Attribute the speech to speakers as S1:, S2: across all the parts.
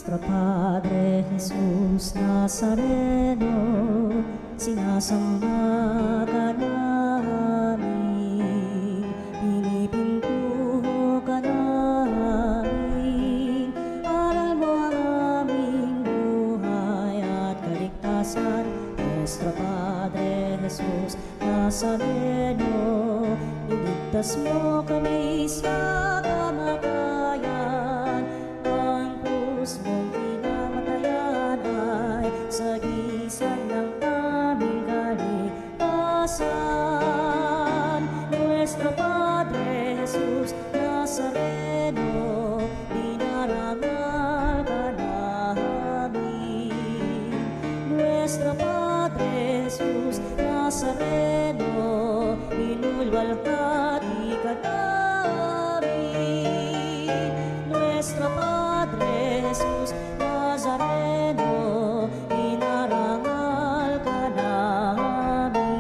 S1: Nuestro Padre Jesús Nazareno, sinasamba ka namin, pinipintuho ka namin, aral mo ang aming buhay at kaligtasan. Nuestro Padre Jesús Nazareno, iligtas mo kami sa kamatayan, ang krus mong pinamatayan ay sagisag ng aming kaligtasan. Nuestro Padre Jesus Nazareno, dinarangal ka namin. Nuestro Padre Jesus Nazareno, inulwalhati ka namin. Nuestro Padre Jesus Nazareno, inarangal ka namin.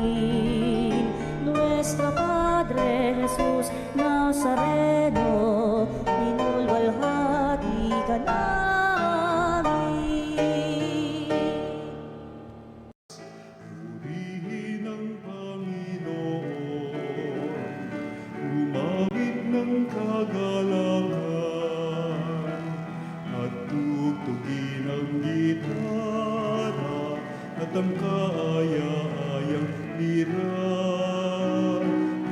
S1: Nuestro Padre Jesus Nazareno, inulwalhati ka namin.
S2: Purihin ang Panginoon, umawit ng kagalangan, at tugtugin ang gitara, at ang kaaya-ayang lira.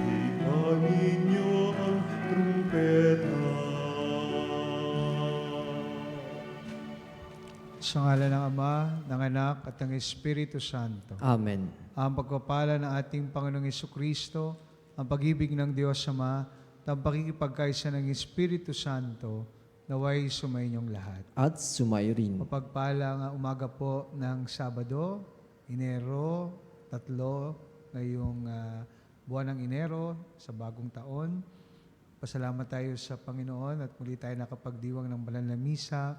S2: Hipanin niyo ang trumpeta.
S3: Sa ngalan ng Ama, ng Anak, at ng Espiritu Santo.
S4: Amen.
S3: Ang pagpapala ng ating Panginoong Jesucristo, ang pag-ibig ng Diyos Ama, at ang pakikipagkaisa ng Espiritu Santo, naway sumainyong lahat.
S4: At sumayo rin.
S3: Mapagpalang umaga po ng Sabado, Enero 3, ngayong buwan ng Enero, sa bagong taon. Pasalamat tayo sa Panginoon at muli tayo nakapagdiwang ng banal na misa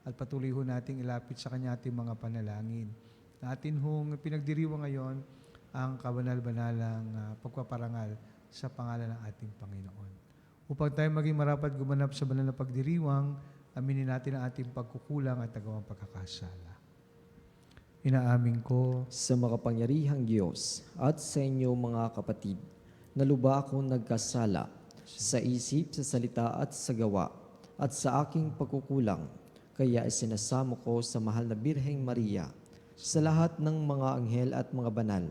S3: at patuloy ho nating ilapit sa Kanya ating mga panalangin. Natin hong pinagdiriwang ngayon ang kabanal-banalang pagpaparangal sa pangalan ng ating Panginoon. Upang tayo maging marapat gumanap sa banal na pagdiriwang, aminin natin ang ating pagkukulang at nagawang pagkakasala. Inaamin ko
S4: Sa makapangyarihang Diyos at sa inyo mga kapatid, na lubha akong nagkasala sa isip, sa salita at sa gawa, at sa aking pagkukulang. Kaya isinasamo ko sa mahal na Birheng Maria, sa lahat ng mga anghel at mga banal,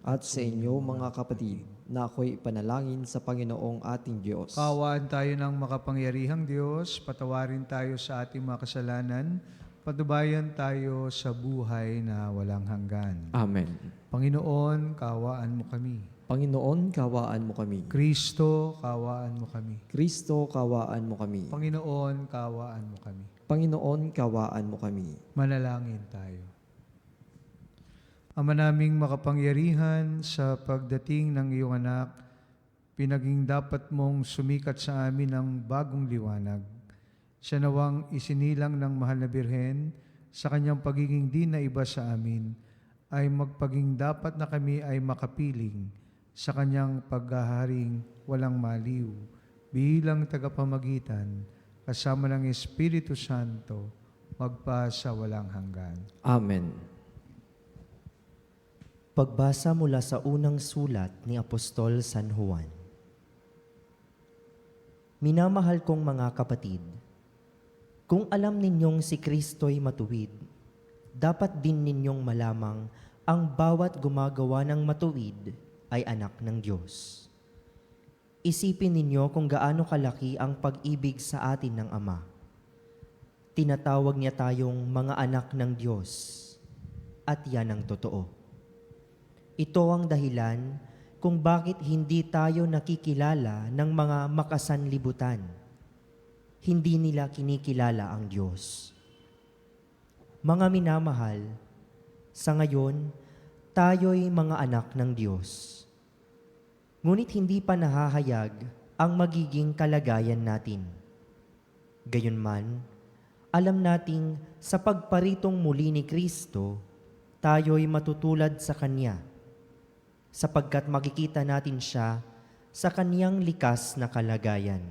S4: at sa inyo mga kapatid, na ako'y ipanalangin sa Panginoong ating Diyos.
S3: Kaawaan tayo ng makapangyarihang Diyos, patawarin tayo sa ating mga kasalanan, patubayan tayo sa buhay na walang hanggan.
S4: Amen.
S3: Panginoon, kaawaan mo kami.
S4: Panginoon, kawaan mo kami.
S3: Kristo, kaawaan mo kami.
S4: Kristo, kawaan mo kami.
S3: Panginoon, kaawaan mo kami.
S4: Panginoon, kawaan mo kami.
S3: Manalangin tayo. Ama naming makapangyarihan, sa pagdating ng iyong anak, pinaging dapat mong sumikat sa amin ng bagong liwanag. Siya nawang isinilang ng mahal na Birhen, sa kanyang pagiging di na iba sa amin, ay magpaging dapat na kami ay makapiling sa kanyang paghaharing walang maliw, bilang tagapamagitan, kasama ng Espiritu Santo, magpa sa walang hanggan.
S4: Amen.
S5: Pagbasa mula sa unang sulat ni Apostol San Juan. Minamahal kong mga kapatid, kung alam ninyong si Kristo'y matuwid, dapat din ninyong malamang ang bawat gumagawa ng matuwid ay anak ng Diyos. Isipin ninyo kung gaano kalaki ang pag-ibig sa atin ng Ama. Tinatawag niya tayong mga anak ng Diyos, at yan ang totoo. Ito ang dahilan kung bakit hindi tayo nakikilala ng mga makasanlibutan. Hindi nila kinikilala ang Diyos. Mga minamahal, sa ngayon, tayo'y mga anak ng Diyos. Ngunit hindi pa nahahayag ang magiging kalagayan natin. Gayunman, alam nating sa pagparitong muli ni Kristo, tayo'y matutulad sa Kanya, sapagkat makikita natin siya sa Kaniyang likas na kalagayan.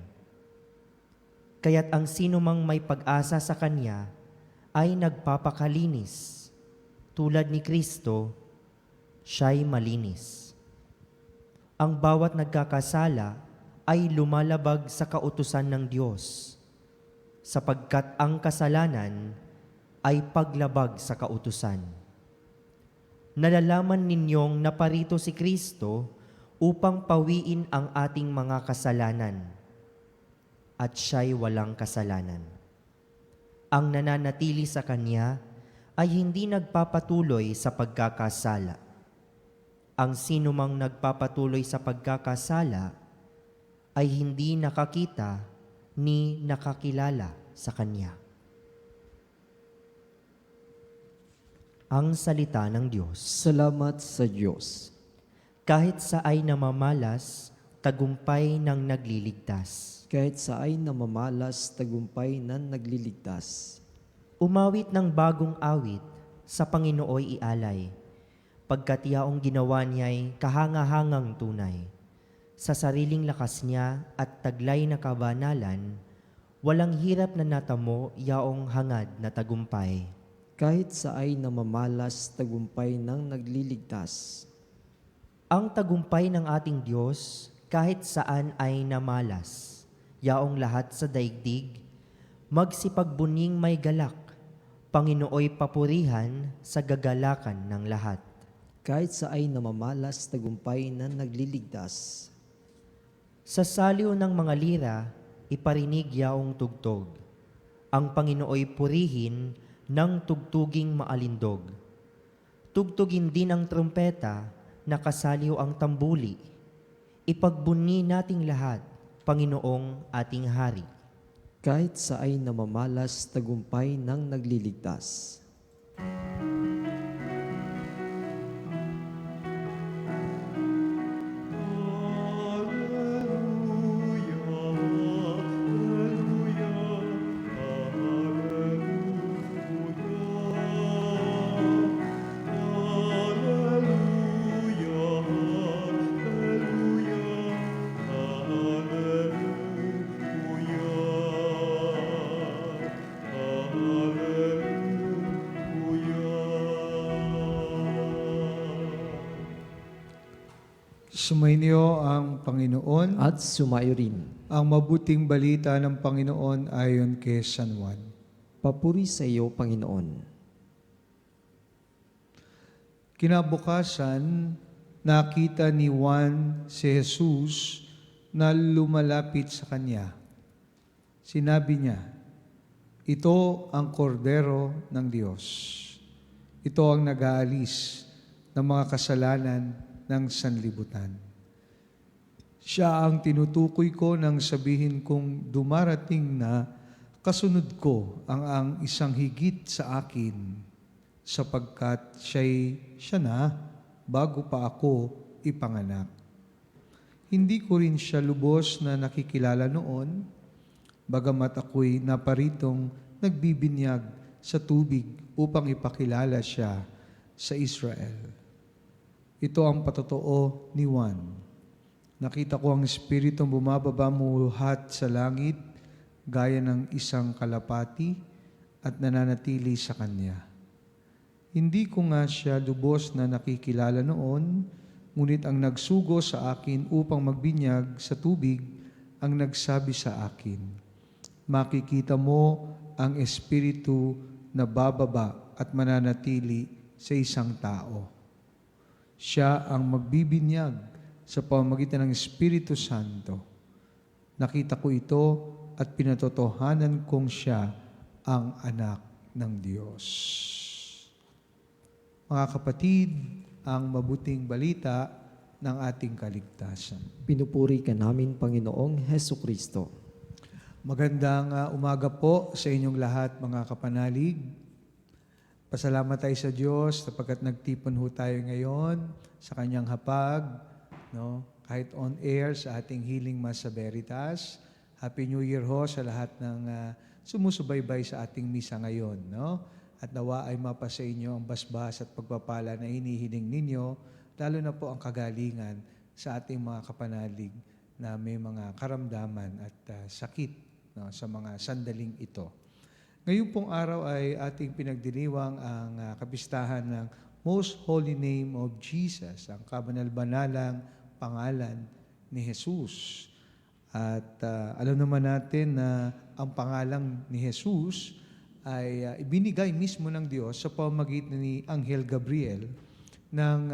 S5: Kaya't ang sino mang may pag-asa sa Kanya ay nagpapakalinis. Tulad ni Kristo, siya'y malinis. Ang bawat nagkakasala ay lumalabag sa kautusan ng Diyos, sapagkat ang kasalanan ay paglabag sa kautusan. Nalalaman ninyong naparito si Kristo upang pawiin ang ating mga kasalanan, at siya'y walang kasalanan. Ang nananatili sa Kanya ay hindi nagpapatuloy sa pagkakasala. Ang sinumang nagpapatuloy sa pagkakasala ay hindi nakakita ni nakakilala sa Kanya. Ang salita ng Diyos.
S4: Salamat sa Diyos.
S5: Kahit sa ay namamalas, tagumpay ng nagliligtas.
S4: Kahit sa ay namamalas, tagumpay ng nagliligtas.
S5: Umawit ng bagong awit, sa Panginooy ialay, pagkat yaong ginawa niya'y kahangahangang tunay. Sa sariling lakas niya at taglay na kabanalan, walang hirap na natamo yaong hangad na tagumpay.
S4: Kahit sa ay namamalas, tagumpay ng nagliligtas.
S5: Ang tagumpay ng ating Diyos kahit saan ay namalas. Yaong lahat sa daigdig, magsipagbuning may galak, Panginooy papurihan sa gagalakan ng lahat.
S4: Kahit sa ay namamalas, tagumpay ng nagliligtas.
S5: Sa saliw ng mga lira, iparinig yaong tugtog. Ang Panginooy purihin ng tugtuging maalindog. Tugtugin din ang trumpeta, nakasaliw ang tambuli. Ipagbunyi nating lahat, Panginoong ating Hari.
S4: Kahit sa ay namamalas, tagumpay ng nagliligtas.
S3: Sumainyo ang Panginoon.
S4: At sumayo rin.
S3: Ang mabuting balita ng Panginoon ayon kay San Juan.
S4: Papuri sa iyo, Panginoon.
S3: Kinabukasan, nakita ni Juan si Jesus na lumalapit sa kanya. Sinabi niya, "Ito ang kordero ng Diyos. Ito ang nag-aalis ng mga kasalanan ng sanlibutan." Siya ang tinutukoy ko nang sabihin kong dumarating na kasunod ko ang isang higit sa akin, sapagkat siya na bago pa ako ipanganak. Hindi ko rin siya lubos na nakikilala noon, bagamat ako'y naparitong nagbibinyag sa tubig upang ipakilala siya sa Israel. Ito ang patotoo ni Juan. Nakita ko ang Espiritong bumababa muluhat sa langit, gaya ng isang kalapati, at nananatili sa kanya. Hindi ko nga siya lubos na nakikilala noon, ngunit ang nagsugo sa akin upang magbinyag sa tubig ang nagsabi sa akin, "Makikita mo ang Espiritu na bababa at mananatili sa isang tao. Siya ang magbibinyag sa pamamagitan ng Espiritu Santo. Nakita ko ito at pinatotohanan kong siya ang anak ng Diyos." Mga kapatid, ang mabuting balita ng ating kaligtasan.
S4: Pinupuri ka namin, Panginoong Heso Kristo.
S3: Magandang umaga po sa inyong lahat, mga kapanalig. Pasalamat tayo sa Diyos sapagkat nagtipon ho tayo ngayon sa Kanyang hapag, no? Kahit on air sa ating Healing Mass sa Veritas. Happy New Year ho sa lahat ng sumusubaybay sa ating misa ngayon, no? At nawa ay mapa sa inyo ang basbas at pagpapala na hinihiling ninyo, lalo na po ang kagalingan sa ating mga kapanalig na may mga karamdaman at sakit, no, sa mga sandaling ito. Ngayon pong araw ay ating pinagdiriwang ang kapistahan ng Most Holy Name of Jesus, ang kabanal-banalang pangalan ni Jesus. At alam naman natin na ang pangalang ni Jesus ay ibinigay mismo ng Diyos sa pamamagitan ni Anghel Gabriel nang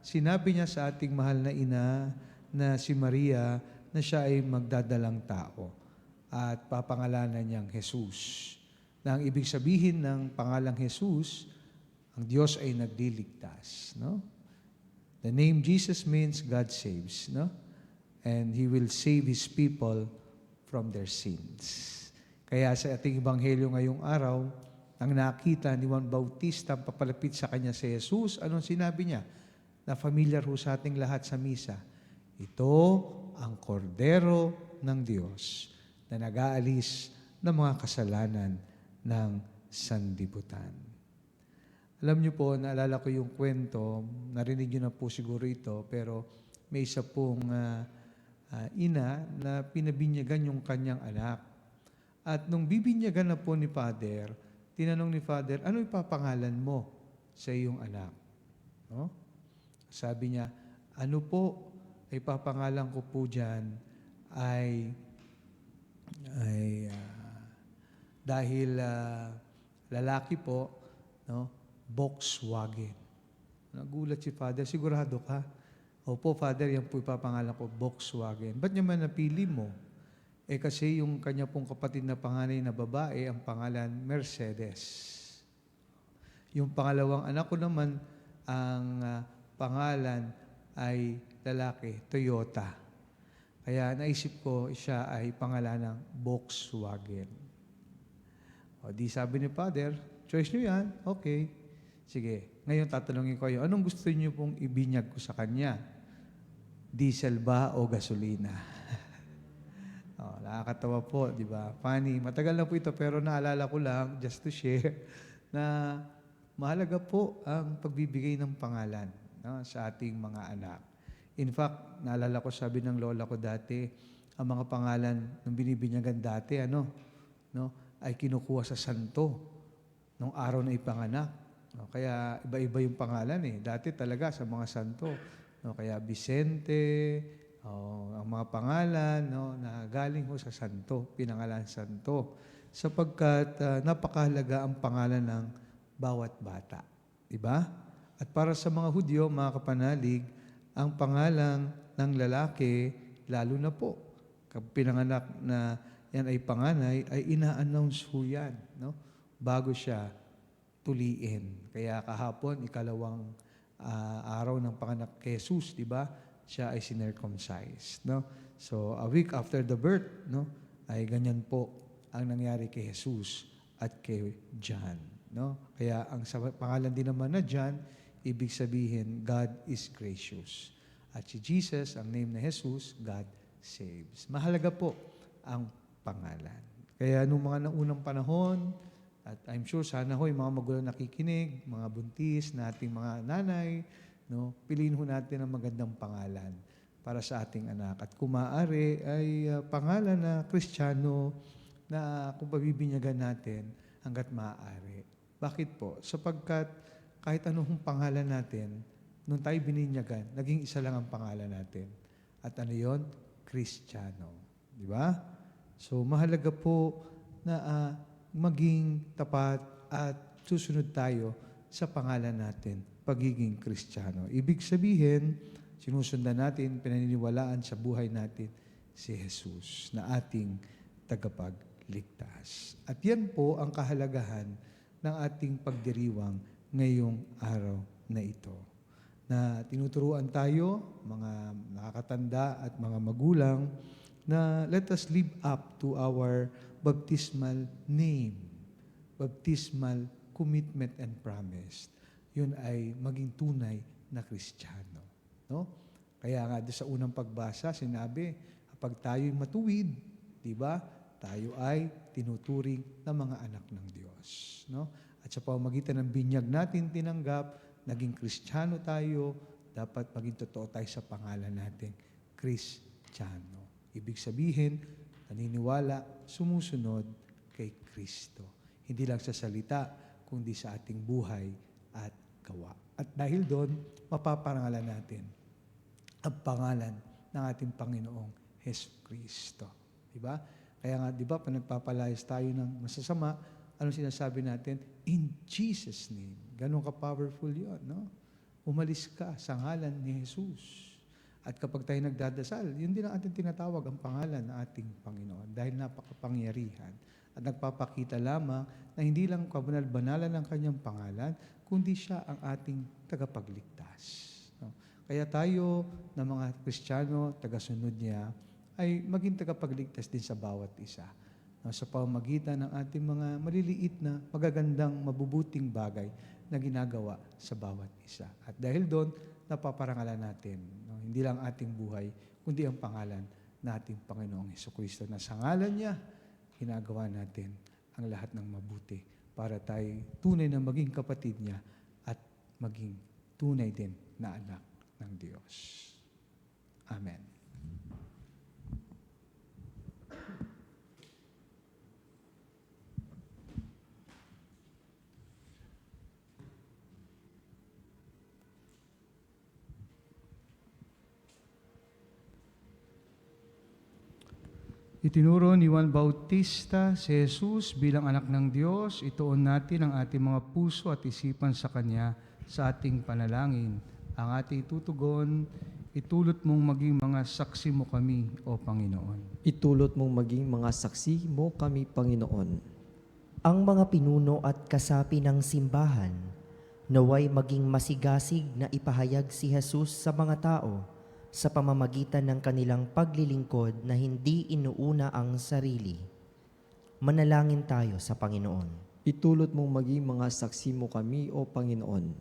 S3: sinabi niya sa ating mahal na ina na si Maria na siya ay magdadalang tao at papangalanan niyang Jesus. Na ang ibig sabihin ng pangalang Jesus, ang Diyos ay nagliligtas, no? The name Jesus means God saves, no? And He will save His people from their sins. Kaya sa ating ebanghelyo ngayong araw, nang nakita ni Juan Bautista ang papalapit sa kanya si Jesus, anong sinabi niya? Na familiar ho sa ating lahat sa misa. Ito ang kordero ng Diyos na nag-aalis ng mga kasalanan ng sanlibutan. Alam niyo po, naalala ko yung kwento, narinig niyo na po siguro ito, pero may isa pong ina na pinabinyagan yung kanyang anak. At nung bibinyagan na po ni Father, tinanong ni Father, ano ipapangalan mo sa iyong anak? No? Sabi niya, ano po ay papangalan ko po dyan ay dahil lalaki po, no, Volkswagen. Nagulat si Father, sigurado ka? Opo, Father, yan po ipapangalan ko, Volkswagen. Ba't niya man napili mo? Kasi yung kanya pong kapatid na panganay na babae, ang pangalan Mercedes. Yung pangalawang anak ko naman, ang pangalan ay lalaki, Toyota. Kaya naisip ko, siya ay pangalan ng Volkswagen. O di sabi ni Father, choice nyo yan, okay. Sige, ngayon tatanungin ko kayo, anong gusto niyo pong ibinyag ko sa kanya? Diesel ba o gasolina? Nakakatawa po, di ba? Funny. Matagal na po ito, pero naalala ko lang, just to share, na mahalaga po ang pagbibigay ng pangalan, no, sa ating mga anak. In fact, naalala ko, sabi ng lola ko dati, ang mga pangalan ng binibinyagan dati, ay kinukuha sa santo nung araw na ipanganak. No, kaya iba-iba yung pangalan eh. Dati talaga sa mga santo. No, kaya Vicente, ang mga pangalan na galing ho sa santo, pinangalan santo. Sapagkat napakahalaga ang pangalan ng bawat bata. Diba? At para sa mga Hudyo, mga kapanalig, ang pangalan ng lalaki, lalo na po, kapag pinanganak na yan ay panganay, ay ina-announce ho yan, no? Bago siya tuliin. Kaya kahapon, ikalawang araw ng panganak kay Jesus, di ba? Siya ay circumcised, no? So, a week after the birth, no? Ay ganyan po ang nangyari kay Jesus at kay John, no? Kaya ang pangalan din naman na John, ibig sabihin, God is gracious. At si Jesus, ang name na Jesus, God saves. Mahalaga po ang pangalan. Kaya nung mga naunang panahon, at I'm sure sana ho, yung mga magulang nakikinig, mga buntis, nating mga nanay, no, piliin ho natin ang magandang pangalan para sa ating anak. At kung maaari, ay pangalan na Kristiyano na kung pabibinyagan natin hanggat maaari. Bakit po? Sapagkat kahit anong pangalan natin, nung tayo bininyagan, naging isa lang ang pangalan natin. At ano yon? Kristiyano. Di ba? So, mahalaga po na maging tapat at susunod tayo sa pangalan natin, pagiging Kristiyano. Ibig sabihin, sinusundan natin, pinaniniwalaan sa buhay natin si Jesus na ating tagapagligtas. At yan po ang kahalagahan ng ating pagdiriwang ngayong araw na ito. Na tinuturuan tayo, mga nakakatanda at mga magulang, na let us live up to our baptismal name, baptismal commitment and promise. Yun ay maging tunay na Kristiyano. No? Kaya nga sa unang pagbasa, sinabi, kapag tayo'y matuwid, di ba, tayo ay tinuturing na mga anak ng Diyos. No? At sa pamamagitan ng binyag natin tinanggap, naging Kristiyano tayo, dapat maging totoo tayo sa pangalan natin, Kristiyano. Ibig sabihin, naniniwala, sumusunod kay Kristo. Hindi lang sa salita, kundi sa ating buhay at gawa. At dahil doon, mapaparangalan natin ang pangalan ng ating Panginoong Hesus Kristo. Diba? Kaya nga, diba, pag nagpapalayas tayo ng masasama, anong sinasabi natin? In Jesus' name. Ganun ka-powerful yun, no? Umalis ka sa ngalan ni Jesus. At kapag tayo nagdadasal, yun din ang ating tinatawag, ang pangalan ng ating Panginoon. Dahil napakapangyarihan. At nagpapakita lamang na hindi lang kabanal-banalan ng kanyang pangalan, kundi siya ang ating tagapagligtas. No? Kaya tayo na mga Kristiyano, tagasunod niya, ay maging tagapagligtas din sa bawat isa. No? Sa pamamagitan ng ating mga maliliit na magagandang, mabubuting bagay na ginagawa sa bawat isa. At dahil doon, napaparangalan natin, no? Hindi lang ating buhay, kundi ang pangalan ng ating Panginoong Hesukristo na sa ngalan niya, ginagawa natin ang lahat ng mabuti para tayo tunay na maging kapatid niya at maging tunay din na anak ng Diyos. Amen. Itinuro ni Juan Bautista si Jesus bilang anak ng Diyos. Ituon natin ang ating mga puso at isipan sa Kanya sa ating panalangin. Ang ating tutugon, itulot mong maging mga saksi mo kami, O Panginoon.
S4: Itulot mong maging mga saksi mo kami, Panginoon.
S5: Ang mga pinuno at kasapi ng simbahan, naway maging masigasig na ipahayag si Jesus sa mga tao sa pamamagitan ng kanilang paglilingkod na hindi inuuna ang sarili. Manalangin tayo sa Panginoon.
S4: Itulot mong maging mga saksi mo kami, O Panginoon.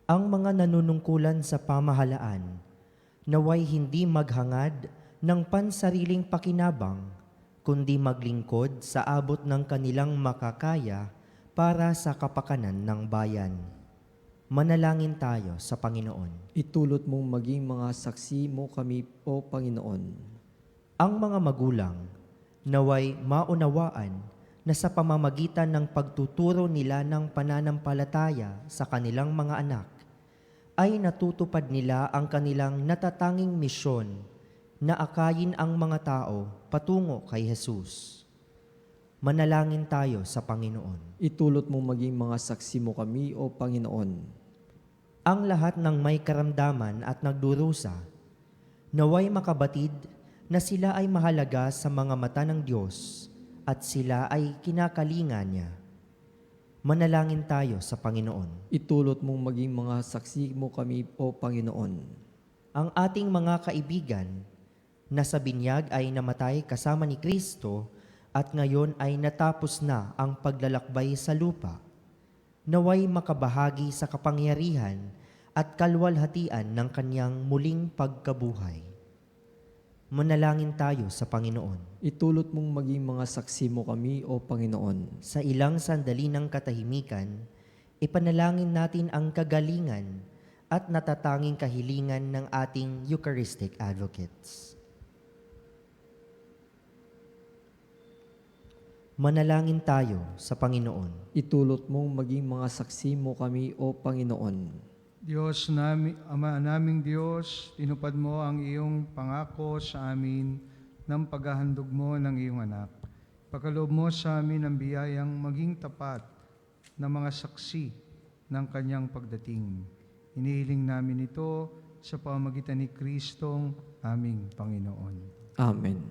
S5: Ang mga nanunungkulan sa pamahalaan, naway hindi maghangad ng pansariling pakinabang, kundi maglingkod sa abot ng kanilang makakaya para sa kapakanan ng bayan. Manalangin tayo sa Panginoon.
S4: Itulot mong maging mga saksi mo kami, O Panginoon.
S5: Ang mga magulang, naway maunawaan na sa pamamagitan ng pagtuturo nila ng pananampalataya sa kanilang mga anak, ay natutupad nila ang kanilang natatanging misyon na akayin ang mga tao patungo kay Jesus. Manalangin tayo sa Panginoon.
S4: Itulot mong maging mga saksi mo kami, O Panginoon.
S5: Ang lahat ng may karamdaman at nagdurusa, naway makabatid na sila ay mahalaga sa mga mata ng Diyos at sila ay kinakalinga niya. Manalangin tayo sa Panginoon.
S4: Itulot mong maging mga saksi mo kami, O Panginoon.
S5: Ang ating mga kaibigan na sa binyag ay namatay kasama ni Kristo at ngayon ay natapos na ang paglalakbay sa lupa, naway makabahagi sa kapangyarihan at kalwalhatian ng kanyang muling pagkabuhay. Manalangin tayo sa Panginoon.
S4: Itulot mong maging mga saksi mo kami, O Panginoon.
S5: Sa ilang sandali ng katahimikan, ipanalangin natin ang kagalingan at natatanging kahilingan ng ating Eucharistic advocates. Manalangin tayo sa Panginoon.
S4: Itulot mong maging mga saksi mo kami, O Panginoon.
S3: Diyos namin, Ama naming Diyos, tinupad mo ang iyong pangako sa amin ng paghahandog mo ng iyong anak. Pagkaloob mo sa amin ang biyayang maging tapat na mga saksi ng kanyang pagdating. Inihiling namin ito sa pamamagitan ni Kristong aming Panginoon.
S4: Amen.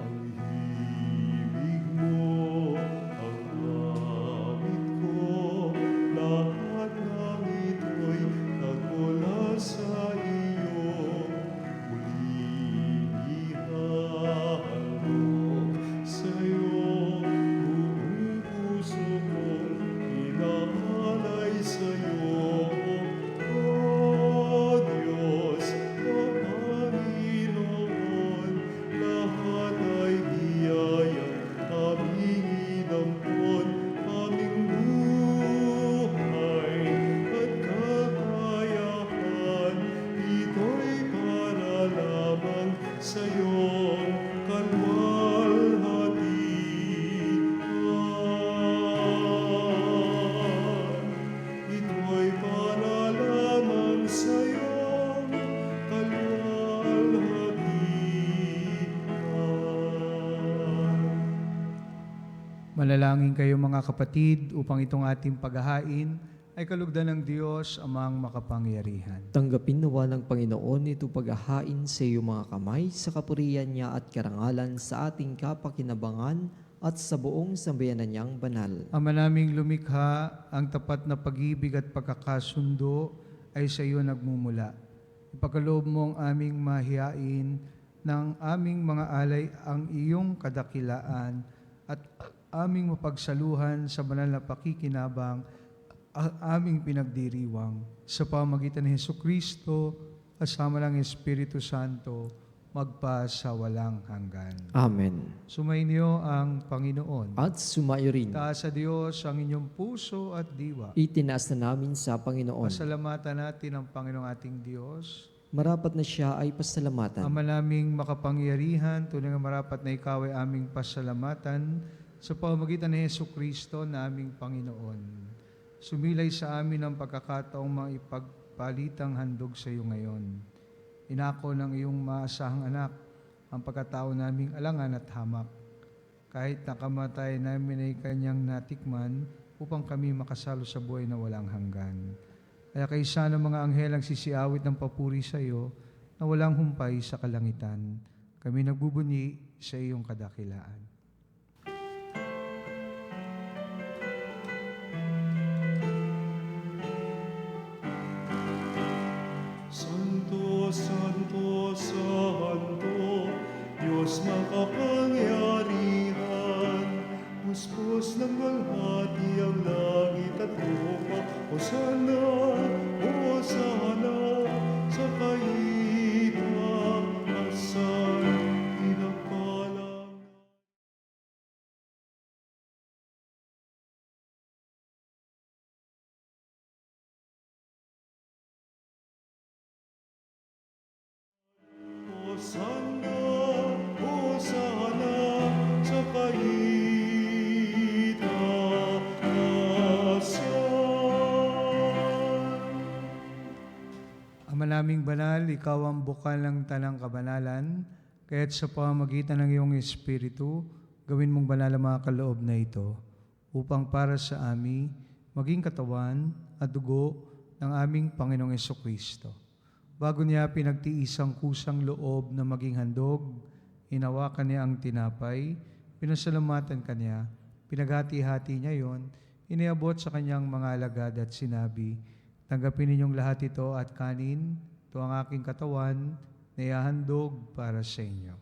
S2: Ang himig mo, ang awit ko, lahat ng ito'y nagmula sa iyo. Muling ihahandog sa iyo, buong puso kong inaalay sa iyo. O Diyos,
S3: Manalangin kayo mga kapatid upang itong ating paghahain ay kalugdan ng Diyos amang makapangyarihan.
S4: Tanggapin nawa ng Panginoon ito paghahain sa iyong mga kamay sa kapurihan niya at karangalan sa ating kapakinabangan at sa buong sambayanan niyang banal.
S3: Ama naming lumikha, ang tapat na pag-ibig at pagkakasundo ay sa iyo nagmumula. Ipagkaloob mo ang aming mahiyain ng aming mga alay ang iyong kadakilaan at aming mapagsaluhan sa banal na pakikinabang ang aming pinagdiriwang sa pamagitan ni Hesukristo kasama ng Espiritu Santo magpa sa walang hanggan.
S4: Amen.
S3: Sumainyo ang Panginoon.
S4: At sumayo rin.
S3: Taas sa Diyos ang inyong puso at diwa.
S4: Itinaas na namin sa Panginoon.
S3: Pasalamatan natin ang Panginoong ating Diyos.
S4: Marapat na siya ay pasalamatan.
S3: Ama naming makapangyarihan, tunay nga marapat na ikaw ay aming pasalamatan sa pamamagitan ni Hesukristo na aming Panginoon. Sumilay sa amin ang pagkakataong maipagpalitang handog sa iyo ngayon. Inako ng iyong maasahang anak ang pagkatao naming alangan at hamak. Kahit nakamatay namin ay kanyang natikman upang kami makasalo sa buhay na walang hanggan. Kaya kaysa ng mga anghel ang sisiawit ng papuri sa iyo na walang humpay sa kalangitan, kami nagbubunyi sa iyong kadakilaan.
S2: Santo, Santo, Santo, Diyos makapangyarihan, puspos ng walhati ang langit at lupa. Hosana, Hosana, sa kaitaasan, pinagpalang. Hosana, Hosana, sa kaitaasan.
S3: Ama naming banal, ikaw ang bukal ng tanang kabanalan, kaya't sa pamamagitan ng iyong Espiritu, gawin mong banal ang mga kaloob na ito, upang para sa amin, maging katawan at dugo ng aming Panginoong Hesukristo. Bago niya pinagtiis ang kusang loob na maging handog, hinawakan niya ang tinapay, pinasalamatan kanya, pinaghati-hati niya yon, iniabot sa kanyang mga alagad at sinabi, tanggapin ninyong lahat ito at kanin, ito ang aking katawan na ihahandog para sa inyo.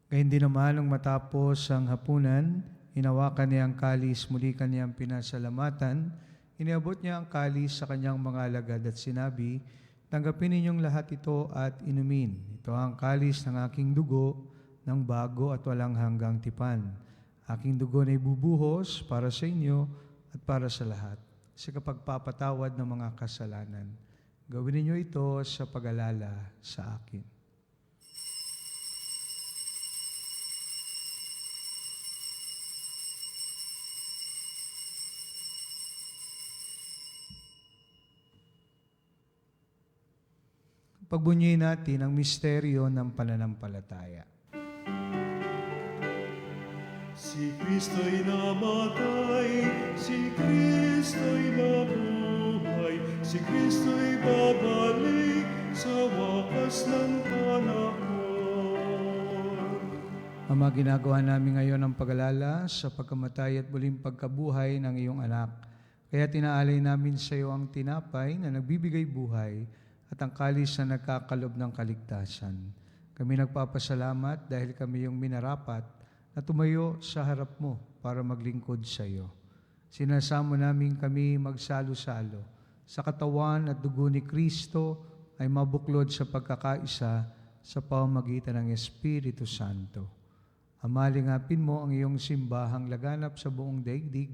S3: Gayun din naman nung matapos ang hapunan, hinawakan niya ang kalis, muli kanyang pinasalamatan, iniabot niya ang kalis sa kanyang mga alagad at sinabi, tanggapin ninyong lahat ito at inumin. Ito ang kalis ng aking dugo, ng bago at walang hanggang tipan. Aking dugo na ibubuhos para sa inyo at para sa lahat, sa kapagpapatawad ng mga kasalanan. Gawin ninyo ito sa pag-alala sa akin. Pagbunyiin natin ang misteryo ng pananampalataya.
S2: Si Kristo'y namatay, si Kristo'y nabuhay, si Kristo'y babalik sa wakas ng panahon.
S3: Ama, ginagawa namin ngayon ang pag-alala sa pagkamatay at muling pagkabuhay ng iyong anak. Kaya tinaalay namin sa iyo ang tinapay na nagbibigay buhay at ang kalis na nagkakalob ng kaligtasan. Kami nagpapasalamat dahil kami yung minarapat na tumayo sa harap mo para maglingkod sa iyo. Sinasamo namin kami magsalo-salo sa katawan at dugo ni Kristo ay mabuklod sa pagkakaisa sa pamamagitan ng Espiritu Santo. Amalingapin mo ang iyong simbahang laganap sa buong daigdig.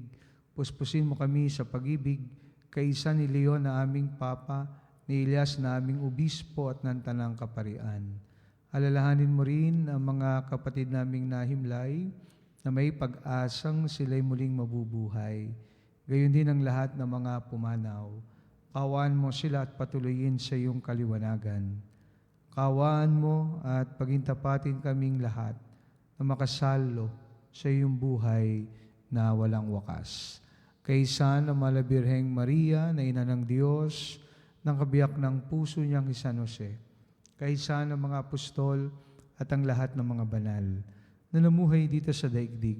S3: Puspusin mo kami sa pag-ibig, kaisa ni Leon na aming Papa, ni Elias na aming obispo at ng Tanang Kaparian. Alalahanin mo rin ang mga kapatid naming nahimlay na may pag-asang sila'y muling mabubuhay. gayon din ang lahat ng mga pumanaw. Kawaan mo sila at patuloyin sa iyong kaliwanagan. Kawaan mo at pagintapatin kaming lahat na makasalo sa iyong buhay na walang wakas. Kaysa ng Malabirheng Maria na ina ng Diyos, ng kabiyak ng puso niyang si San Jose, kaysa ng mga apostol at ang lahat ng mga banal na namuhay dito sa daigdig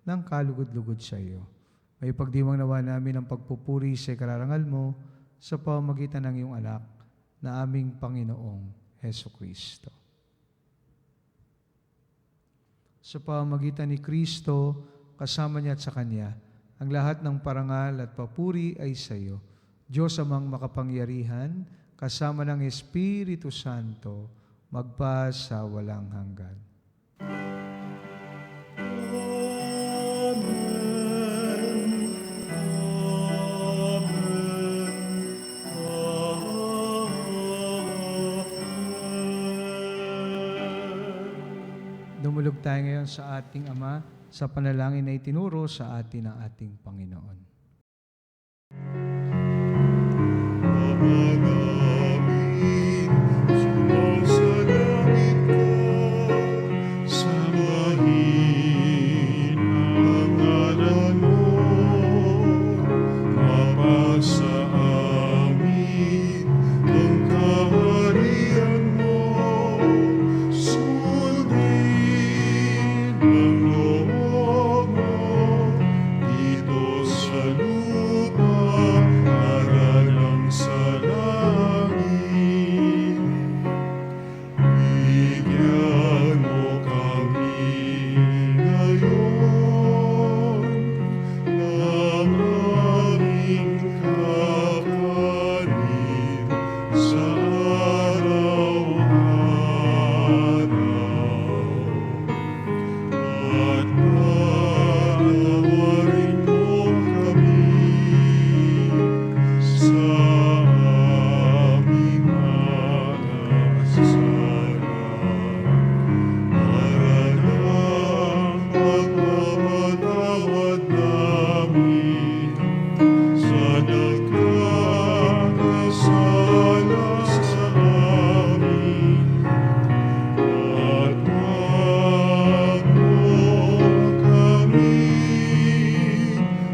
S3: ng kalugod-lugod sa iyo. May pagdiwang nawa namin ang pagpupuri sa kararangal mo sa pamamagitan ng iyong anak na aming Panginoong Heso Kristo. Sa pamamagitan ni Kristo, kasama niya at sa Kanya, ang lahat ng parangal at papuri ay sa iyo. Diyos amang makapangyarihan, kasama ng Espiritu Santo, magpa sa walang hanggan. Dumulog tayo ngayon sa ating Ama sa panalangin na itinuro sa atin ng ating Panginoon.
S2: Ama namin, sumasalangit ka, sambahin ang ngalan mo, mapasa amin ang kaharian mo, sundin ang loob mo, dito sa lupa, para lang sa langit. Bigyan mo kami ngayon ng aming kakanin sa araw-araw. At patawarin mo kami sa aming mga kasala, para ng pagpapatawad namin sa nagkakasala sa amin. At huwag mo kami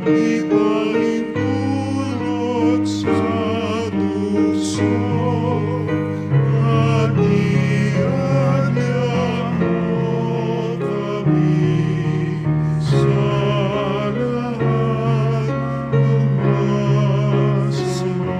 S2: ipahintulot sa tukso, at iadya mo kami sa lahat ng masama.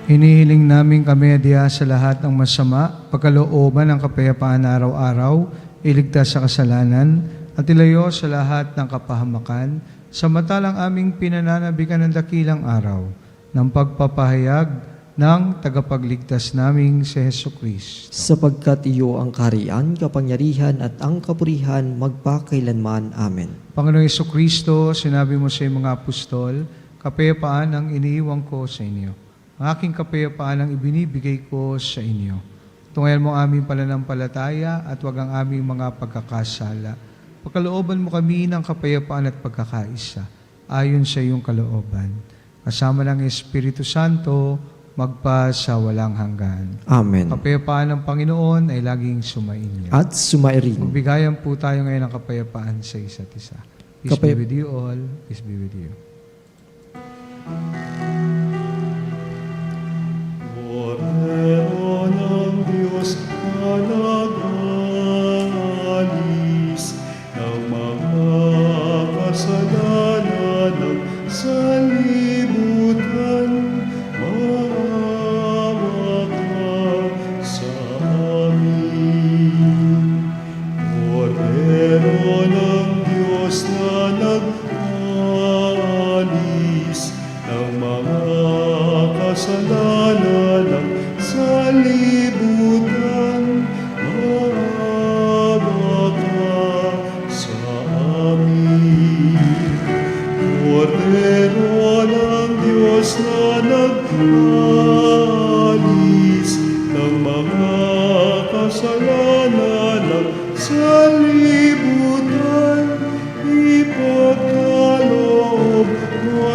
S3: Hinihiling namin kami adya sa lahat ng masama, pagkalooban ng kapayapaan araw-araw, iligtas sa kasalanan, at ilayo sa lahat ng kapahamakan, samantalang aming pinananabikan ng dakilang araw, ng pagpapahayag ng tagapagligtas naming si Heso Kristo.
S4: Sapagkat iyo ang kaharian, kapangyarihan at ang kapurihan magpakailanman. Amen.
S3: Panginoong Heso Kristo, sinabi mo sa iyong mga apostol, kapayapaan ang iniiwan ko sa inyo. Ang aking kapayapaan ang ibinibigay ko sa inyo. Tungayan mo ang aming pananampalataya at wag ang aming mga pagkakasala. Pagkalooban mo kami ng kapayapaan at pagkakaisa, ayon sa iyong kalooban. Kasama ng Espiritu Santo, magpa sa walang hanggan.
S4: Amen.
S3: Kapayapaan ng Panginoon ay laging sumainyo.
S4: At sumairin.
S3: Magbigayan po tayo ngayon ng kapayapaan sa isa't isa. Peace be with you all. Peace be with you.
S2: Cordero ng Diyos na nag-alis ng mga kasalanan ng sanlibutan, maawa ka sa amin. Cordero ng Diyos na nag-alis ng mga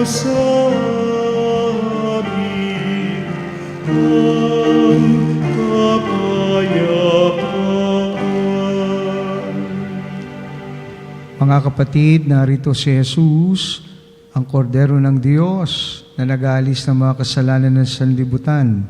S2: sa amin ang kapayapaan.
S3: Mga kapatid, narito si Jesus, ang kordero ng Diyos na nag-aalis ng mga kasalanan ng sanlibutan.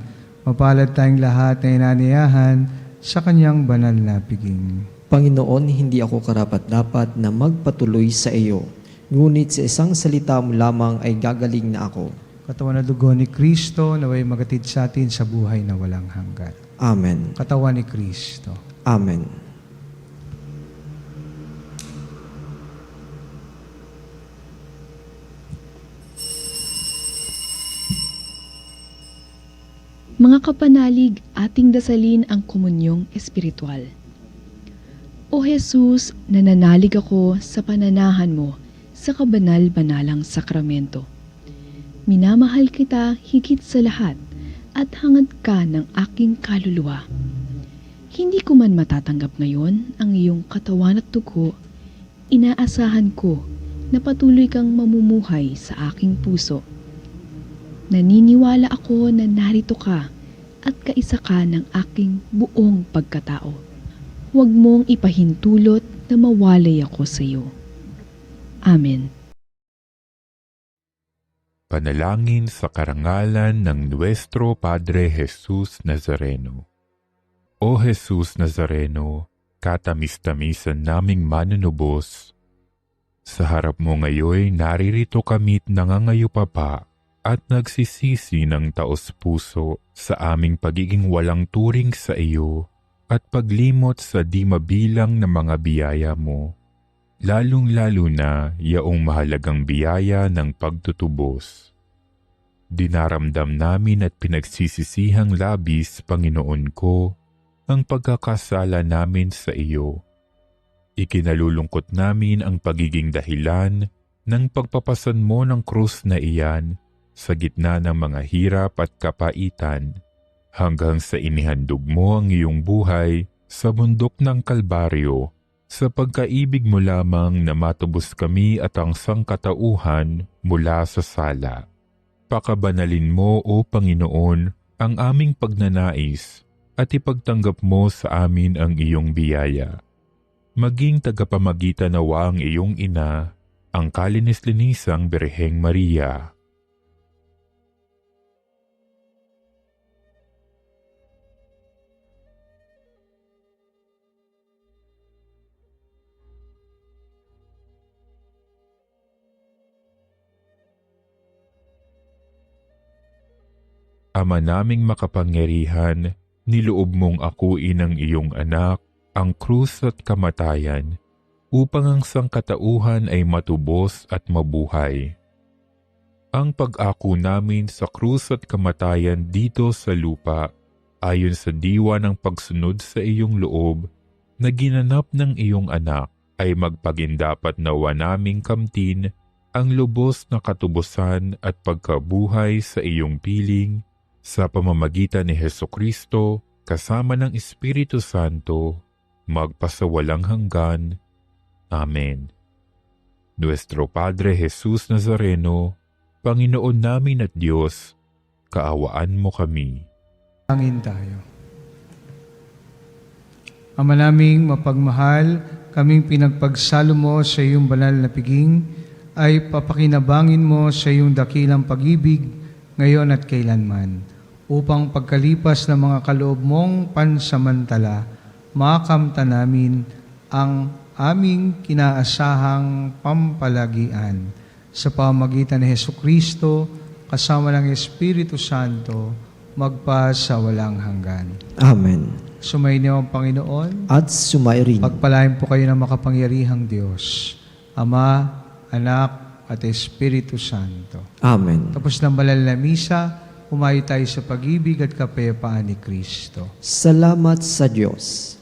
S3: Mapalad tayong lahat na inaniyahan sa kanyang banal na piging.
S4: Panginoon, hindi ako karapat-dapat na magpatuloy sa iyo. Ngunit sa isang salita mo lamang ay gagaling na ako.
S3: Katawan na dugo ni Kristo naway magatid sa atin sa buhay na walang hanggan.
S4: Amen.
S3: Katawan ni Kristo.
S4: Amen.
S6: Mga kapanalig, ating dasalin ang komunyong espiritual. O Jesus, nananalig ako sa pananahan mo sa kabanal-banalang sakramento. Minamahal kita higit sa lahat at hangad ka ng aking kaluluwa. Hindi ko man matatanggap ngayon ang iyong katawan at dugo, inaasahan ko na patuloy kang mamumuhay sa aking puso. Naniniwala ako na narito ka at kaisa ka ng aking buong pagkatao. Huwag mong ipahintulot na mawalay ako sa iyo. Amen.
S7: Panalangin sa karangalan ng Nuestro Padre Jesus Nazareno. O Jesus Nazareno, katamis-tamisan naming manunubos, sa harap mo ngayon naririto kami't nangangayupapa at nagsisisi ng taos-puso sa aming pagiging walang turing sa iyo at paglimot sa di mabilang na mga biyaya mo, lalong-lalo na yaong mahalagang biyaya ng pagtutubos. Dinaramdam namin at pinagsisisihang labis, Panginoon ko, ang pagkakasala namin sa iyo. Ikinalulungkot namin ang pagiging dahilan ng pagpapasan mo ng krus na iyan sa gitna ng mga hirap at kapaitan, hanggang sa inihandog mo ang iyong buhay sa bundok ng Kalbaryo, sa pagkaibig mo lamang na matubos kami at ang sangkatauhan mula sa sala. Pakabanalin mo, O Panginoon, ang aming pagnanais at ipagtanggap mo sa amin ang iyong biyaya. Maging tagapamagitan nawa ang iyong ina, ang kalinis-linisang Birheng Maria. Ama naming makapangyarihan, niloob mong akuin ang iyong anak, ang krus at kamatayan, upang ang sangkatauhan ay matubos at mabuhay. Ang pag-ako namin sa krus at kamatayan dito sa lupa, ayon sa diwa ng pagsunod sa iyong loob, na ginanap ng iyong anak, ay magpagindapat nawa naming kamtin ang lubos na katubusan at pagkabuhay sa iyong piling, sa pamamagitan ni Hesukristo, kasama ng Espiritu Santo, magpasawalang hanggan. Amen. Nuestro Padre Jesus Nazareno, Panginoon namin at Diyos, kaawaan mo kami.
S3: Tangin tayo. Ama naming mapagmahal, kaming pinagpagsalo mo sa iyong banal na piging, ay papakinabangin mo sa iyong dakilang pag-ibig, ngayon at kailanman, upang pagkalipas ng mga kaloob mong pansamantala, makamta namin ang aming kinaasahang pampalagian sa pamamagitan ni Hesukristo, kasama ng Espiritu Santo, magpa sa walang hanggan.
S4: Amen.
S3: Sumainyo ang Panginoon.
S4: At sumairin.
S3: Pagpalain po kayo ng makapangyarihang Diyos, Ama, Anak, at Espiritu Santo.
S4: Amen.
S3: Tapos ng banal na misa, humayo tayo sa pag-ibig at kapayapaan ni Kristo.
S4: Salamat sa Diyos.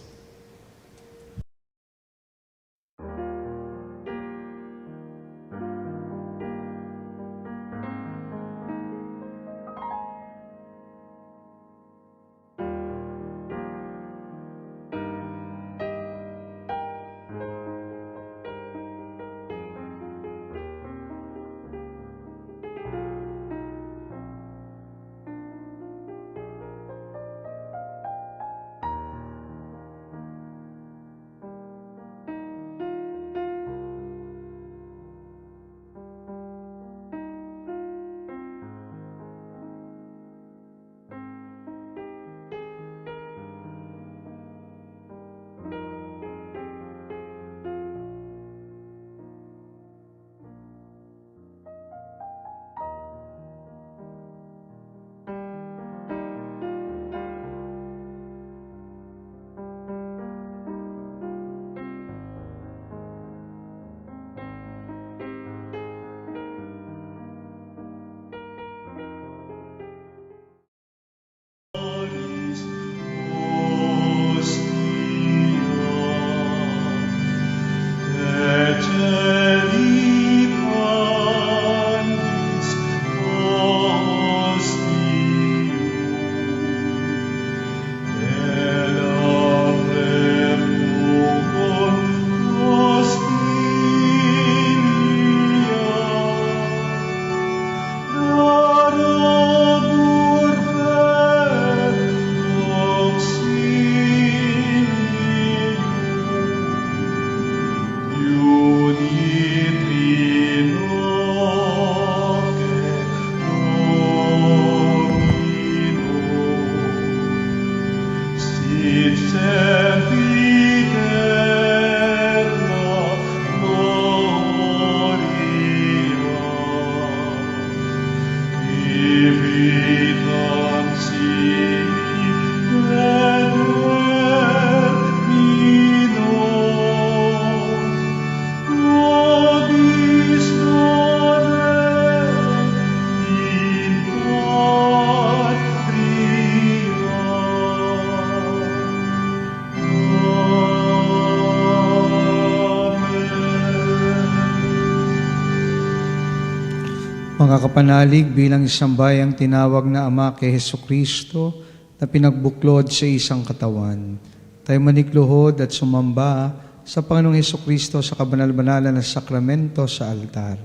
S3: Mga kapanalig, bilang isang bayang tinawag na Ama kay Heso Kristo na pinagbuklod sa isang katawan, tayo manikluhod at sumamba sa Panginoong Heso Kristo sa kabanal-banalan na sakramento sa altar.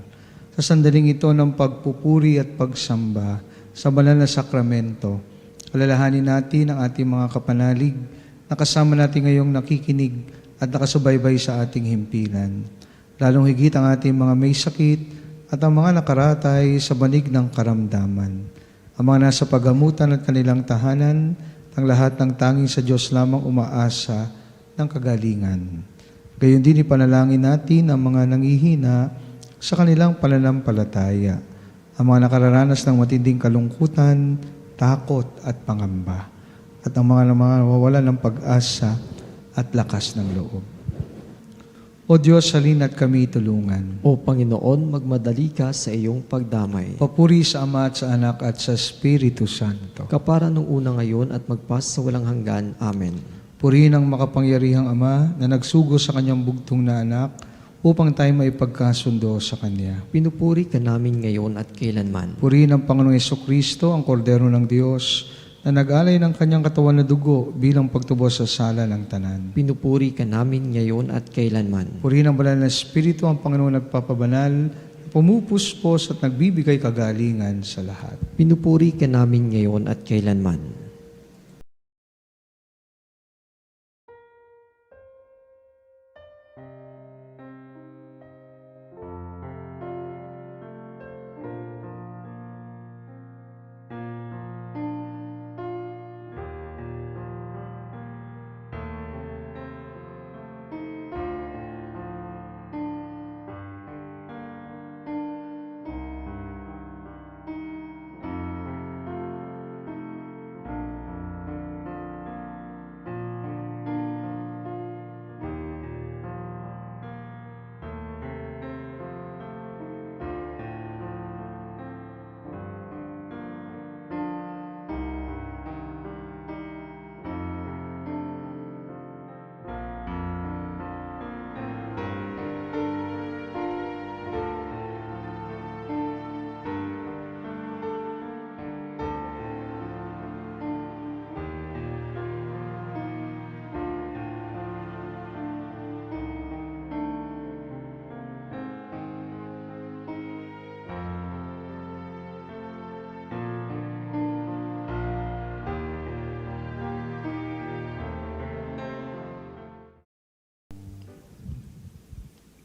S3: Sa sandaling ito ng pagpupuri at pagsamba sa banal na sakramento, alalahanin natin ang ating mga kapanalig na kasama natin ngayong nakikinig at nakasubaybay sa ating himpilan. Lalong higit ang ating mga may sakit at ang mga nakaratay sa banig ng karamdaman. Ang mga nasa paggamutan at kanilang tahanan, ang lahat ng tanging sa Diyos lamang umaasa ng kagalingan. Gayon din ipanalangin natin ang mga nangihina sa kanilang pananampalataya, ang mga nakararanas ng matinding kalungkutan, takot at pangamba, at ang mga nawawalan ng pag-asa at lakas ng loob. O Diyos, halin at kami tulungan.
S4: O Panginoon, magmadali ka sa iyong pagdamay.
S3: Papuri sa Ama at sa Anak at sa Espiritu Santo.
S4: Kapara nung una ngayon at magpas sa walang hanggan. Amen.
S3: Purihin ang makapangyarihang Ama na nagsugo sa kanyang bugtong na anak upang tayo maipagkasundo sa Kanya.
S4: Pinupuri ka namin ngayon at kailanman.
S3: Purihin ang Panginoong Jesucristo, ang Kordero ng Diyos, na nag-alay ng kanyang katawan na dugo bilang pagtubos sa sala ng tanan.
S4: Pinupuri ka namin ngayon at kailanman.
S3: Purihin ang banal na Espiritu, ang Panginoon nagpapabanal, pumupuspos at nagbibigay kagalingan sa lahat.
S4: Pinupuri ka namin ngayon at kailanman.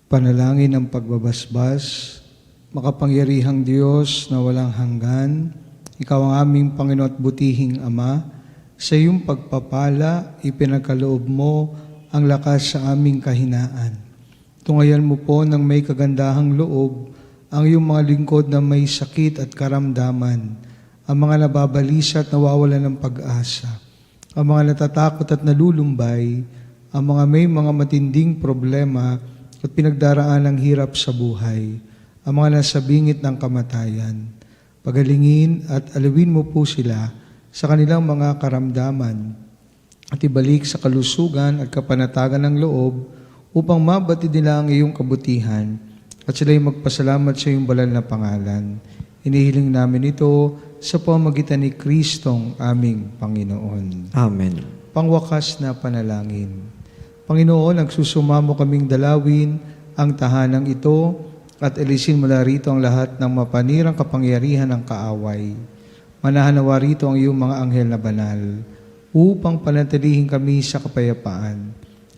S3: Panalangin ng pagbabasbas, makapangyarihang Diyos na walang hanggan, Ikaw ang aming Panginoon at butihing Ama, sa iyong pagpapala, ipinagkaloob mo ang lakas sa aming kahinaan. Tungayan mo po ng may kagandahang loob ang iyong mga lingkod na may sakit at karamdaman, ang mga nababalisa at nawawalan ng pag-asa, ang mga natatakot at nalulumbay, ang mga may mga matinding problema at pinagdaraan ng hirap sa buhay, ang mga nasa bingit ng kamatayan. Pagalingin at alawin mo po sila sa kanilang mga karamdaman at ibalik sa kalusugan at kapanatagan ng loob upang mabati nila ang iyong kabutihan at sila'y magpasalamat sa iyong banal na pangalan. Inihiling namin ito sa pamamagitan ni Kristong aming Panginoon.
S4: Amen.
S3: Pangwakas na panalangin. Panginoon, nagsusumamo kaming dalawin ang tahanang ito at alisin mula rito ang lahat ng mapanirang kapangyarihan ng kaaway. Manahanawa rito ang iyong mga anghel na banal upang panatilihin kami sa kapayapaan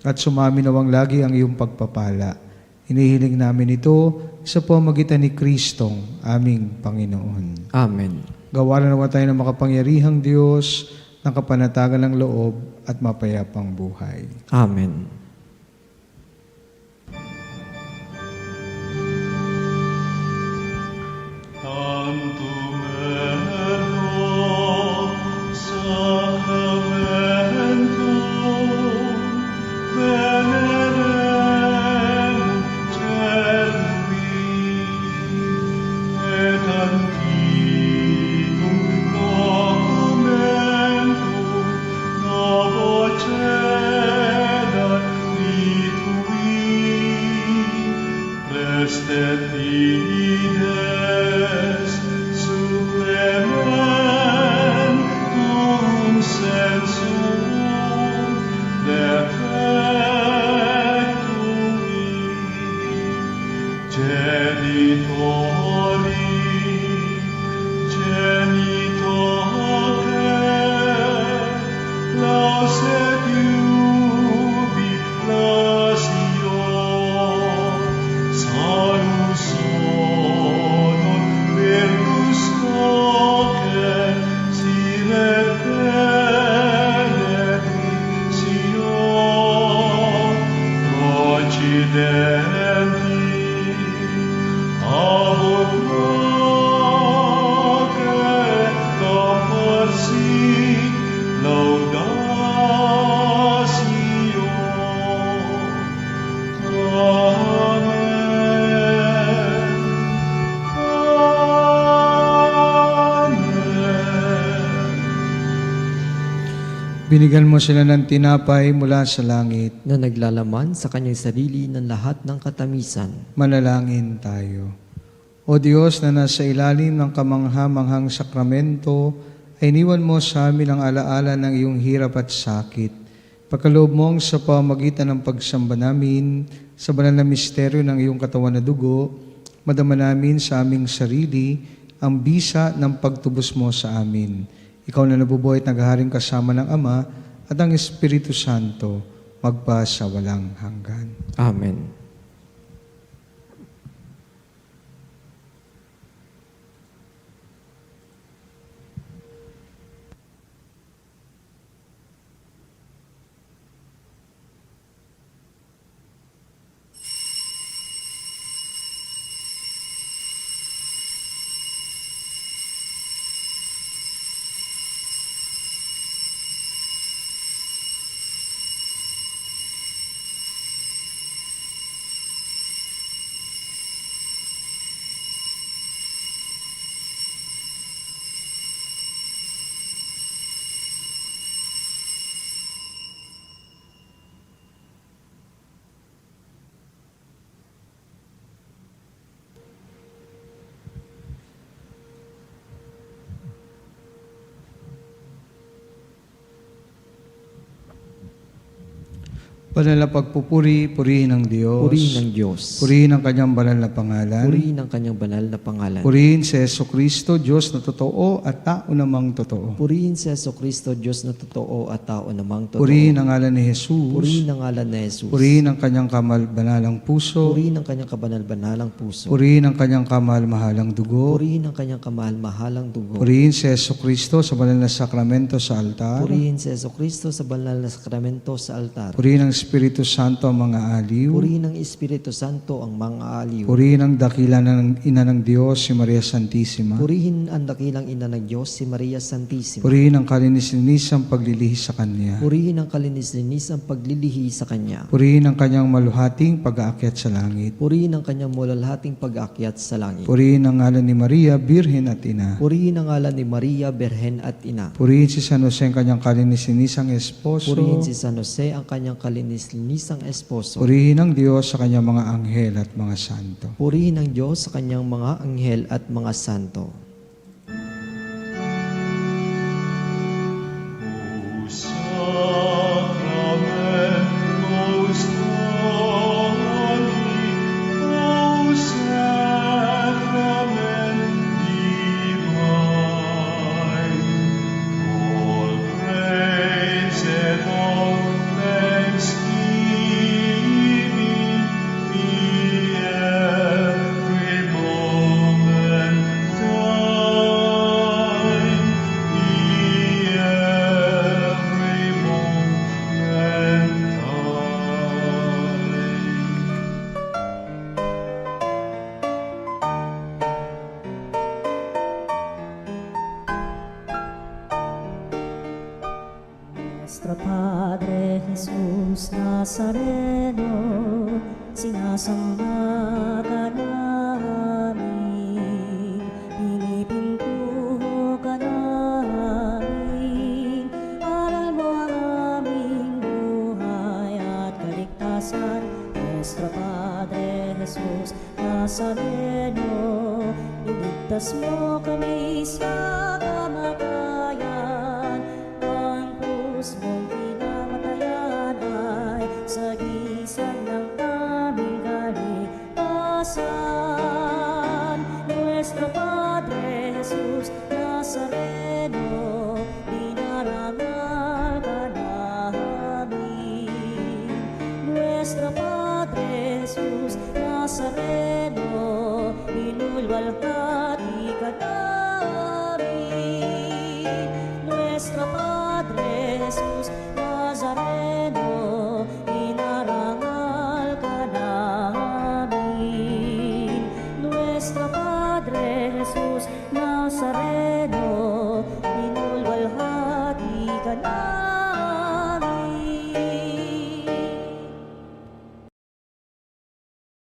S3: at sumaminawang lagi ang iyong pagpapala. Inihiling namin ito sa pamamagitan ni Kristong aming Panginoon.
S4: Amen.
S3: Gawaran nawa tayo ng makapangyarihang Diyos ng kapanatagan ng loob at mapayapang buhay.
S4: Amen.
S2: et fides supplementum sensum defectui genitori genitoque lauset jubilatio salus sonum virtus coque sine benedictio procidenti abut proque comporsit laudatio. Amen. Amen.
S3: Binigyan mo sila ng tinapay mula sa langit.
S4: Na naglalaman sa kanyang sarili ng lahat ng katamisan.
S3: Manalangin tayo. O Diyos na nasa ilalim ng kamangha-manghang sakramento, ay iniwan mo sa amin ang alaala ng iyong hirap at sakit. Pagkaloob mong sa pamagitan ng pagsamba namin sa banal na misteryo ng iyong katawan na dugo, madama namin sa aming sarili ang bisa ng pagtubos mo sa amin. Ikaw na nabubuhay at naghaharing kasama ng Ama at ang Espiritu Santo, magpa sa walang hanggan.
S4: Amen.
S3: Banal na pagpupuri, purihin ng Diyos.
S4: Purihin ng Diyos.
S3: Purihin ang kanyang banal na pangalan.
S4: Purihin ang kanyang banal na pangalan.
S3: Purihin si Jesucristo, Diyos na totoo at tao namang totoo.
S4: Purihin si Jesucristo, Diyos na totoo at tao namang totoo.
S3: Purihin ang ngalan ni Jesus.
S4: Purihin ang ngalan ni Jesus.
S3: Purihin ang kanyang kamal-banalang puso.
S4: Purihin ang kanyang kabanal-banalang puso.
S3: Purihin ang kanyang kamahal-mahalang dugo.
S4: Purihin ang kanyang kamahal-mahalang dugo.
S3: Purihin si Jesucristo sa banal na sakramento sa altar.
S4: Purihin si Jesucristo sa banal na sakramento sa altar.
S3: Purihin ang Espiritu Santo ang mga aliw.
S4: Purihin ng Espiritu Santo ang mga aliw.
S3: Purihin ang dakila ng Ina ng Diyos, si Maria Santissima.
S4: Purihin ang dakilang ina ng Diyos, si Maria Santissima.
S3: Purihin ang kalinis-linisang paglilihi sa Kanya.
S4: Purihin ang kalinis-linisang paglilihi sa Kanya.
S3: Purihin ang kanyang maluhating pag-aakyat sa langit.
S4: Purihin ang kanyang mulalahating pag-akyat sa langit.
S3: Purihin ang ngalan ni Maria, Birhen at Ina.
S4: Purihin ang ngalan ni Maria, Berhen at Ina.
S3: Purihin si San Jose ang kanyang kalinis-linisang esposo.
S4: Purihin si San Jose ang kanyang kalinis-linisang esposo.
S3: Purihin ang Diyos sa kanyang mga anghel at mga santo.
S4: Purihin ang Diyos sa kanyang mga anghel at mga santo.
S2: O Sacramentus Doni, O Sacrament divine, all praise and all thanksgiving be every moment thine, be every moment thine.
S1: Nuestro Padre Jesus Nazareno, sinasamba ka namin, pinipintuho ka namin, aral mo ang aming buhay at kaligtasan. Nuestro Padre Jesus Nazareno, Nazareno, iligtas mo kami sa kamatayan. Ang krus mong pinamatayan ay sagisag ng aming kaligtasan. Nuestro Padre Jesus Nazareno, dinarangal ka namin. Nuestro Padre Jesus Nazareno, inulwalhati ka namin. Nuestro Padre Jesus Nazareno, inarangal ka namin. Nuestro Padre Jesus Nazareno, inulwalhati ka namin.